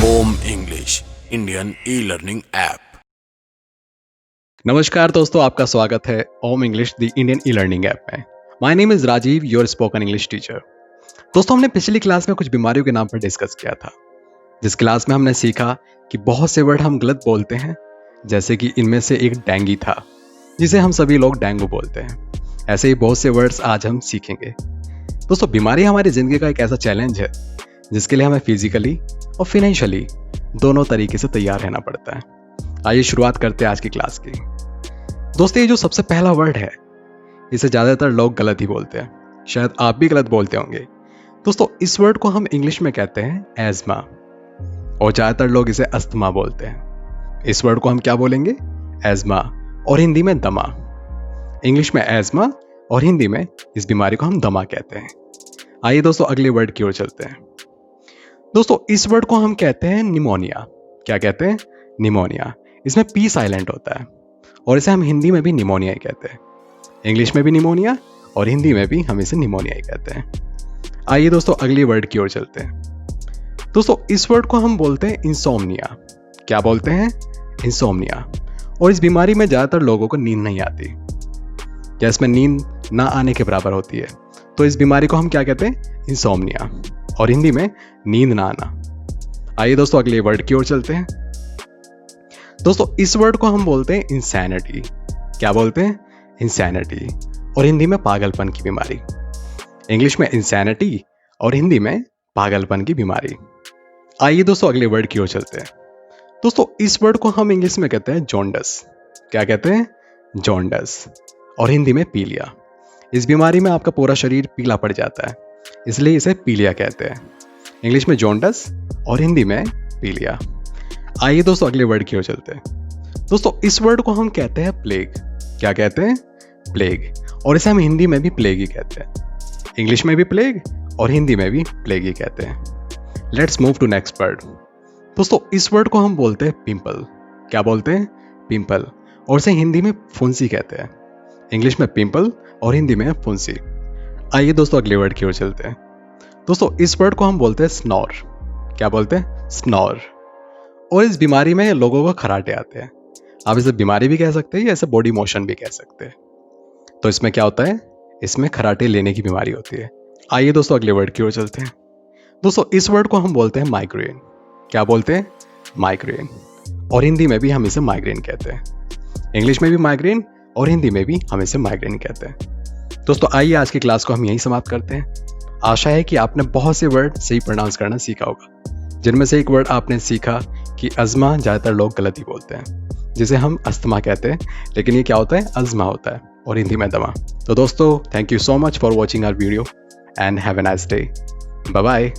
ओम English Indian e learning app. नमस्कार दोस्तों, आपका स्वागत है Om English the Indian e learning app में। My name is Rajeev, your spoken English teacher. दोस्तों, हमने पिछली क्लास में कुछ बीमारियों के नाम पर डिस्कस किया था। जिस क्लास में हमने सीखा कि बहुत से वर्ड हम गलत बोलते हैं, जैसे कि इनमें से एक डेंगी था, जिसे हम सभी लोग डेंगू बोलते हैं। ऐसे ही बहुत से वर्ड्स आज हम सीखेंगे। दोस्तों, बीमारी हमारी जिंदगी का एक ऐसा चैलेंज है जिसके लिए हमें फिजिकली और फाइनेंशियली दोनों तरीके से तैयार रहना पड़ता है। आइए शुरुआत करते हैं आज की क्लास की। दोस्तों, ये जो सबसे पहला वर्ड है, इसे ज़्यादातर लोग गलत ही बोलते हैं। शायद आप भी गलत बोलते होंगे। दोस्तों, इस वर्ड को हम इंग्लिश में कहते हैं एज़मा, और ज़्यादातर लोग इसे अस्थमा बोलते हैं। इस वर्ड को हम क्या बोलेंगे? एज़मा, और हिंदी में दमा। इंग्लिश में एज़मा और हिंदी में इस बीमारी को हम दमा कहते हैं। आइए दोस्तों, अगले वर्ड की ओर चलते हैं। दोस्तों, इस वर्ड को हम कहते हैं निमोनिया। क्या कहते हैं? निमोनिया। इसमें पी साइलेंट होता है, और इसे हम हिंदी में भी निमोनिया ही कहते हैं। इंग्लिश में भी निमोनिया और हिंदी में भी हम इसे निमोनिया ही कहते हैं। आइए दोस्तों, अगले वर्ड की ओर चलते हैं। दोस्तों, इस वर्ड को हम बोलते हैं इंसोम्निया। क्या बोलते हैं? इंसोम्निया। और इस बीमारी में ज़्यादातर लोगों को नींद नहीं आती, या इसमें नींद ना आने के बराबर होती है। तो इस बीमारी को हम क्या कहते हैं? इंसोम्निया, और हिंदी में नींद ना आना। आइए दोस्तों, अगले वर्ड की ओर चलते हैं। दोस्तों, इस वर्ड को हम बोलते हैं इंसैनिटी। क्या बोलते हैं? इंसैनिटी, और हिंदी में पागलपन की बीमारी। इंग्लिश में इंसैनिटी और हिंदी में पागलपन की बीमारी। आइए दोस्तों, अगले वर्ड की ओर चलते हैं। दोस्तों, इस वर्ड को हम इंग्लिश में कहते हैं जॉन्डस। क्या कहते हैं? जॉन्डस, और हिंदी में पीलिया। इस बीमारी में आपका पूरा शरीर पीला पड़ जाता है, इसलिए इसे पीलिया कहते हैं। इंग्लिश में जॉन्डस और हिंदी में पीलिया। आइए दोस्तों, अगले वर्ड की ओर चलते हैं। दोस्तों, इस वर्ड को हम कहते हैं प्लेग। क्या कहते हैं? प्लेग, और इसे हम हिंदी में भी प्लेग ही कहते हैं। इंग्लिश में भी प्लेग और हिंदी में भी प्लेग ही कहते हैं। Let's move to next word. दोस्तों, इस वर्ड को हम बोलते हैं पिंपल। क्या बोलते हैं? पिंपल, और इसे हिंदी में फुंसी कहते हैं। इंग्लिश में पिंपल और हिंदी में फुंसी। आइए दोस्तों, अगले वर्ड की ओर चलते हैं। दोस्तों, इस वर्ड को हम बोलते हैं स्नोर। क्या बोलते हैं? स्नोर, और इस बीमारी में लोगों को खराटे आते हैं। आप इसे बीमारी भी कह सकते हैं या इसे बॉडी मोशन भी कह सकते हैं। तो इसमें क्या होता है? इसमें खराटे लेने की बीमारी होती है। आइए दोस्तों, अगले वर्ड की ओर चलते हैं। दोस्तों, इस वर्ड को हम बोलते हैं माइग्रेन। क्या बोलते हैं? माइग्रेन, और हिंदी में भी हम इसे माइग्रेन कहते हैं। इंग्लिश में भी माइग्रेन और हिंदी में भी हम इसे माइग्रेन कहते हैं। दोस्तों, आइए आज की क्लास को हम यहीं समाप्त करते हैं। आशा है कि आपने बहुत से वर्ड सही प्रोनाउंस करना सीखा होगा, जिनमें से एक वर्ड आपने सीखा कि अज़मा ज़्यादातर लोग गलत ही बोलते हैं, जिसे हम अस्थमा कहते हैं, लेकिन ये क्या होता है? अज़मा होता है, और हिंदी में दमा। तो दोस्तों, thank you so much for watching our video and have a nice day. Bye bye.